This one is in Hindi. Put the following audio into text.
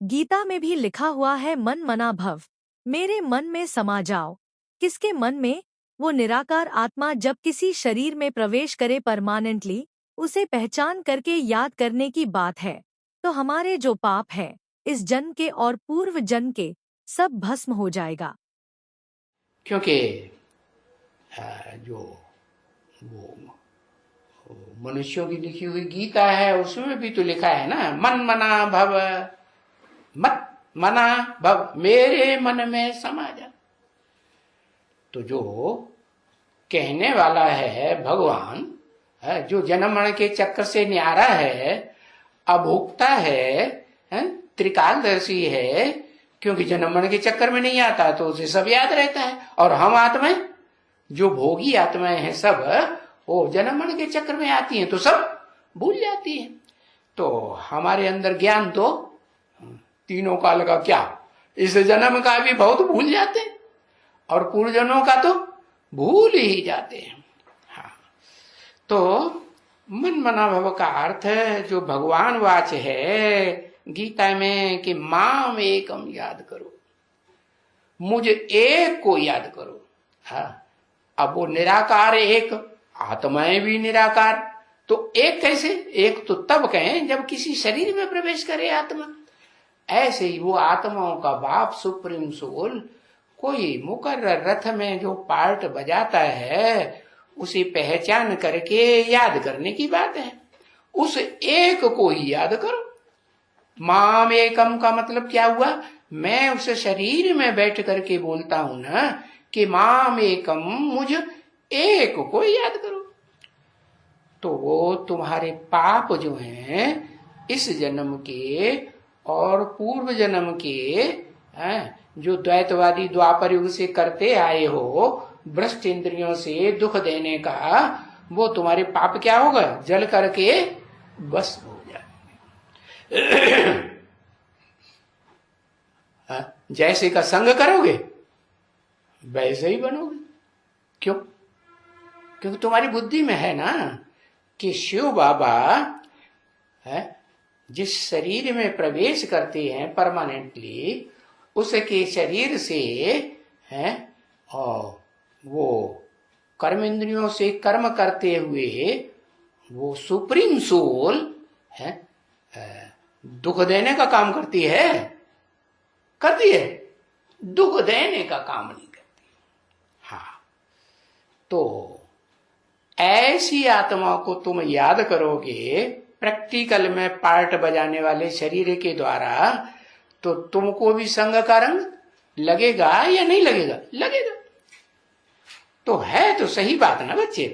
गीता में भी लिखा हुआ है, मन मना भव, मेरे मन में समा जाओ। किसके मन में? वो निराकार आत्मा जब किसी शरीर में प्रवेश करे परमानेंटली, उसे पहचान करके याद करने की बात है। तो हमारे जो पाप है इस जन्म के और पूर्व जन्म के, सब भस्म हो जाएगा। क्योंकि जो वो मनुष्यों की लिखी हुई गीता है उसमें भी तो लिखा है ना, मन मना भव, मत मना भव, मेरे मन में समा जा। तो जो कहने वाला है भगवान, जो जन्म मरण के चक्कर से न्यारा है, अभोक्ता है, त्रिकालदर्शी है, क्योंकि जन्म मरण के चक्कर में नहीं आता तो उसे सब याद रहता है। और हम आत्माएं, जो भोगी आत्माएं हैं, सब वो जन्म मरण के चक्कर में आती हैं तो सब भूल जाती हैं। तो हमारे अंदर ज्ञान तो तीनों काल का क्या, इस जन्म का भी बहुत भूल जाते हैं और पूर्व जन्मों का तो भूल ही जाते हैं। हाँ, तो मन मना भव का अर्थ जो भगवान वाच है गीता में कि माम एकम याद करो, मुझे एक को याद करो। हाँ, अब वो निराकार एक, आत्माएं भी निराकार, तो एक कैसे? एक तो तब कहें जब किसी शरीर में प्रवेश करे आत्मा। ऐसे ही वो आत्माओं का बाप सुप्रीम सोल कोई मुकर्रर रथ में जो पार्ट बजाता है उसे पहचान करके याद करने की बात है। उस एक को ही याद करो। माम एकम का मतलब क्या हुआ? मैं उस शरीर में बैठ करके बोलता हूं ना कि माम एकम, मुझ एक को याद करो। तो वो तुम्हारे पाप जो हैं इस जन्म के और पूर्व जन्म के, जो द्वैतवादी द्वापर युग से करते आए हो भ्रष्ट इंद्रियों से दुख देने का, वो तुम्हारे पाप क्या होगा? जल करके बस हो जाएंगे। जैसे का संग करोगे वैसे ही बनोगे। क्यों? क्योंकि तुम्हारी बुद्धि में है ना कि शिव बाबा जिस शरीर में प्रवेश करते हैं परमानेंटली, उसके शरीर से हैं और वो कर्म इंद्रियों से कर्म करते हुए वो सुप्रीम सोल है दुख देने का काम करती है दुख देने का काम नहीं करती। हाँ, तो ऐसी आत्मा को तुम याद करोगे प्रैक्टिकल में पार्ट बजाने वाले शरीर के द्वारा, तो तुमको भी संग का रंग लगेगा या नहीं लगेगा? लगेगा। तो है तो सही बात ना बच्चे।